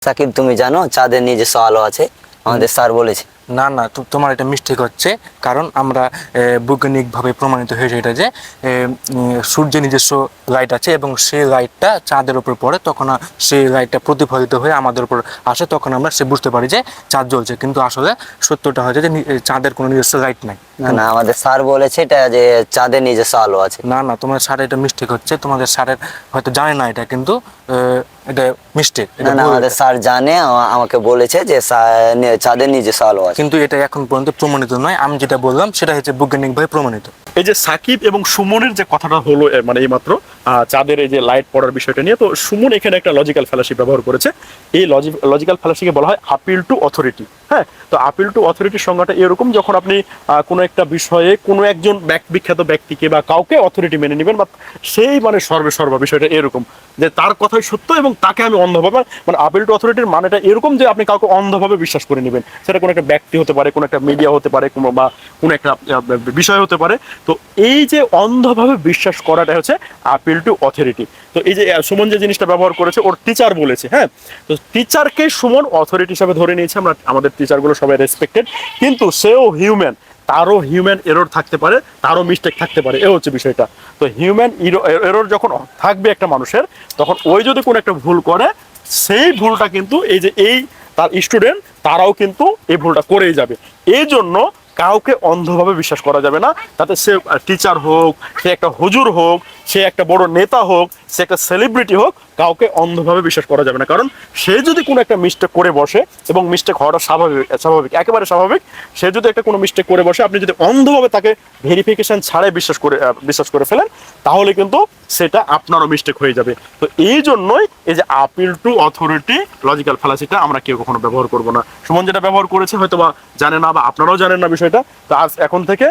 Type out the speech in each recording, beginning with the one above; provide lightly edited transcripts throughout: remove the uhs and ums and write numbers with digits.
সাকিব, তুমি জানো চাঁদের নিজস্ব আলো আছে? আমাদের স্যার বলেছে। না না, তোমার এটা মিস্টেক হচ্ছে। কারণ আমরা বৈজ্ঞানিকভাবে প্রমাণিত হয়েছে এটা যে সূর্যের নিজস্ব লাইট আছে এবং সেই লাইটটা চাঁদের উপর পড়ে, তখন সেই লাইটটা প্রতিফলিত হয়ে আমাদের উপর আসে, তখন আমরা সে বুঝতে পারি যে চাঁদ জ্বলছে। কিন্তু আসলে সত্যটা হচ্ছে যে চাঁদের কোনো নিজস্ব লাইট নাই। না না, আমাদের স্যার বলেছে এটা যে চাঁদের নিজস্ব আলো আছে। না না, তোমার স্যার এটা মিস্টেক হচ্ছে। তোমাদের স্যারের হয়তো জানে না এটা, কিন্তু এটা মিস্টেক। না না, আমাদের স্যার জানে, আমাকে বলেছে যে চাঁদের নিজস্ব আলো আছে। কিন্তু এটা এখন পর্যন্ত প্রমাণিত নয়। আমি যেটা বললাম সেটা হচ্ছে বৈজ্ঞানিকভাবে প্রমাণিত। এই যে সাকিব এবং সুমনের যে কথাটা হলো, মানে এইমাত্র চাঁদের এই যে লাইট পড়ার বিষয়টা নিয়ে, তো সুমন এখানে একটা লজিক্যাল ফ্যালাসি ব্যবহার করেছে। এই লজিক্যাল ফ্যালাসিকে বলা হয় আপিল টু অথরিটি। হ্যাঁ, তো আপিল টু অথরিটির সংজ্ঞাটা এরকম, যখন আপনি কোনো একটা বিষয়ে কোনো একজন বিখ্যাত ব্যক্তিকে বা কাউকে অথরিটি মেনে নেবেন, বা সেই মানে সর্বা বিষয়টা এরকম যে তার কথাই সত্য এবং তাকে আমি অন্ধভাবে, মানে আপিল টু অথরিটির মানেটা এরকম যে আপনি কাউকে অন্ধভাবে বিশ্বাস করে নেবেন। সেটা কোনো একটা ব্যক্তি হতে পারে, কোনো একটা মিডিয়া হতে পারে, বা কোনো একটা বিষয় হতে পারে। তো এই যে অন্ধভাবে বিশ্বাস করাটা হচ্ছে আপিল টু অথরিটি। তো এই যে সুমন যে জিনিসটা ব্যবহার করেছে, ওর টিচার বলেছে। হ্যাঁ, তো টিচারকে সুমন অথরিটি হিসাবে ধরে নিয়েছে। আমরা আমাদের টিচারগুলো সবাই রেসপেক্টেড, কিন্তু সেও হিউম্যান, তারও হিউম্যান এরর থাকতে পারে, তারও মিস্টেক থাকতে পারে। এ হচ্ছে বিষয়টা। তো হিউম্যান এরর যখন থাকবে একটা মানুষের, তখন ওই যদি কোনো একটা ভুল করে, সেই ভুলটা কিন্তু এই তার স্টুডেন্ট তারাও কিন্তু এই ভুলটা করেই যাবে। এই জন্য কাউকে অন্ধভাবে বিশ্বাস করা যাবে না। তাতে সে টিচার হোক, সে একটা হুজুর হোক, সে একটা বড় নেতা হোক, সে একটা সেলিব্রিটি হোক, কাউকে অন্ধভাবে বিশ্বাস করা যাবে না। কারণ সে যদি কোনো একটা মিস্টেক করে বসে, এবং মিস্টেক হওয়াটা স্বাভাবিক, একেবারে স্বাভাবিক। সে যদি একটা কোনো মিস্টেক করে বসে, আপনি যদি অন্ধভাবে তাকে ভেরিফিকেশন ছাড়াই বিশ্বাস করে ফেলেন, তাহলে কিন্তু সেটা আপনারও মিস্টেক হয়ে যাবে। তো এই জন্যই এই যে আপিল টু অথরিটি লজিক্যাল ফ্যালাসিটা আমরা কেউ কখনো ব্যবহার করব না। সুমন যেটা ব্যবহার করেছে হয়তো বা জানে না, বা আপনারাও জানেন না বিষয়টা। তো আজ এখন থেকে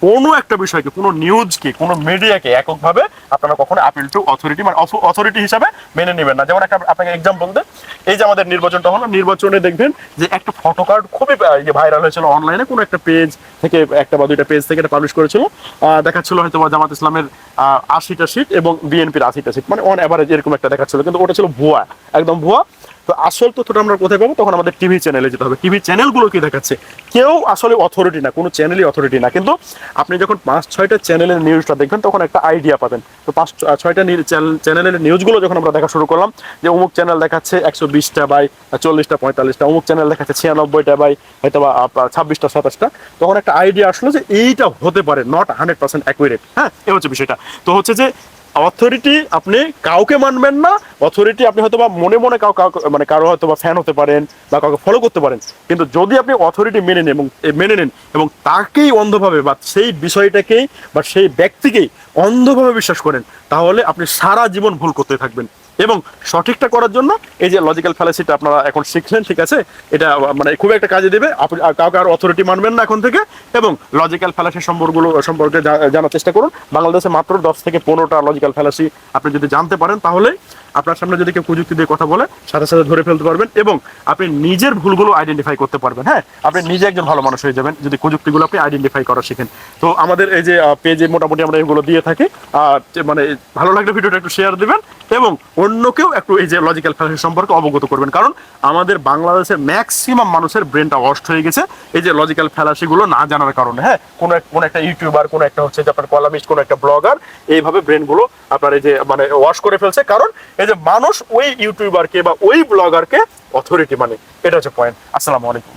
কোনো একটা বিষয়কে, কোনো নিউজকে, কোনো মিডিয়াকে এককভাবে আপনারা কখনো আপিল টু অথরিটি, মানে অথরিটি হিসাবে মেনে নেবেন না। যেমন একটা আপনাকে এক্সাম্পল দেয়, এই যে আমাদের নির্বাচনটা হলো, নির্বাচনে দেখবেন যে একটা ফটো কার্ড খুবই ভাইরাল হয়েছিল অনলাইনে। কোনো একটা পেজ থেকে, একটা বা দুইটা পেজ থেকে এটা পাবলিশ করেছিল। দেখাচ্ছিল হয়তো জামাত ইসলামের 80টা সিট এবং বিএনপির 80টা সিট, মানে অন অ্যাভারেজ এরকম একটা দেখাচ্ছিল। কিন্তু ওটা ছিল ভুয়া, একদম ভুয়া। তো আসল তথ্যটা আমরা কোথায় পাবো? তখন আমাদের টিভি চ্যানেলে যেতে হবে। টিভি চ্যানেলগুলো কি দেখাচ্ছে? কেউ আসলে অথরিটি না, কোনো চ্যানেলই অথরিটি না। কিন্তু আপনি যখন 5-6টা চ্যানেলের নিউজটা দেখবেন, তখন একটা আইডিয়া পাবেন। তো 5-6টা চ্যানেলের নিউজগুলো যখন আমরা দেখা শুরু করলাম, যে অমুক চ্যানেল দেখাচ্ছে 120টা বাই 40টা 45টা, অমুক চ্যানেল দেখাচ্ছে 96টা বাই হয়তো বা 26টা 27টা, তখন একটা আইডিয়া আসলো যে এইটা হতে পারে নট 100% অ্যাকুরেট। হ্যাঁ, এ হচ্ছে বিষয়টা। তো হচ্ছে যে অথরিটি আপনি কাউকে মানবেন না। অথরিটি আপনি হয়তো বা মনে মনে মানে কারো হয়তো বা ফ্যান হতে পারেন, বা কাউকে ফলো করতে পারেন, কিন্তু যদি আপনি অথরিটি মেনে নেন এবং তাকেই অন্ধভাবে, বা সেই বিষয়টাকেই বা সেই ব্যক্তিকেই অন্ধভাবে বিশ্বাস করেন, তাহলে আপনি সারা জীবন ভুল করতে থাকবেন। এবং সঠিকটা করার জন্য এই যে লজিক্যাল ফ্যালাসিটা আপনারা এখন শিখলেন, ঠিক আছে? এটা মানে খুব একটা কাজে দেবে। আপনি কাউকে আর অথরিটি মানবেন না এখন থেকে, এবং লজিক্যাল ফ্যালাসি সম্পর্কে জানার চেষ্টা করুন। বাংলাদেশে মাত্র 10 থেকে 15টা লজিক্যাল ফ্যালাসি আপনি যদি জানতে পারেন, তাহলে আপনার সামনে যদি কেউ প্রযুক্তি দিয়ে কথা বলে, সাথে সাথে ধরে ফেলতে পারবেন, এবং আপনি নিজের ভুলগুলো আইডেন্টিফাই করতে পারবেন। হ্যাঁ, আপনি নিজে একজন ভালো মানুষ হয়ে যাবেন যদি প্রযুক্তিগুলো আপনি আইডেন্টিফাই করা শিখেন। তো আমাদের এই যে পেজে মোটামুটি আমরা এগুলো দিয়ে থাকি। মানে ভালো লাগলে ভিডিওটা একটু শেয়ার দিবেন, এবং অন্যকেও একটু এই যে লজিক্যাল ফ্যালাসি সম্পর্কে অবগত করবেন। কারণ আমাদের বাংলাদেশের ম্যাক্সিমাম মানুষের ব্রেনটা ওয়াশ হয়ে গেছে এই যে লজিক্যাল ফ্যালাসিগুলো না জানার কারণে। হ্যাঁ, কোনো একটা ইউটিউবার, কোনো একটা হচ্ছে যে আপনার কলামিস্ট, কোনো একটা ব্লগার, এইভাবে ব্রেনগুলো আপনার এই যে মানে ওয়াশ করে ফেলছে। কারণ এই যে মানুষ ওই ইউটিউবারকে বা ওই ব্লগারকে অথরিটি মানে, এটা হচ্ছে পয়েন্ট। আসসালামু আলাইকুম।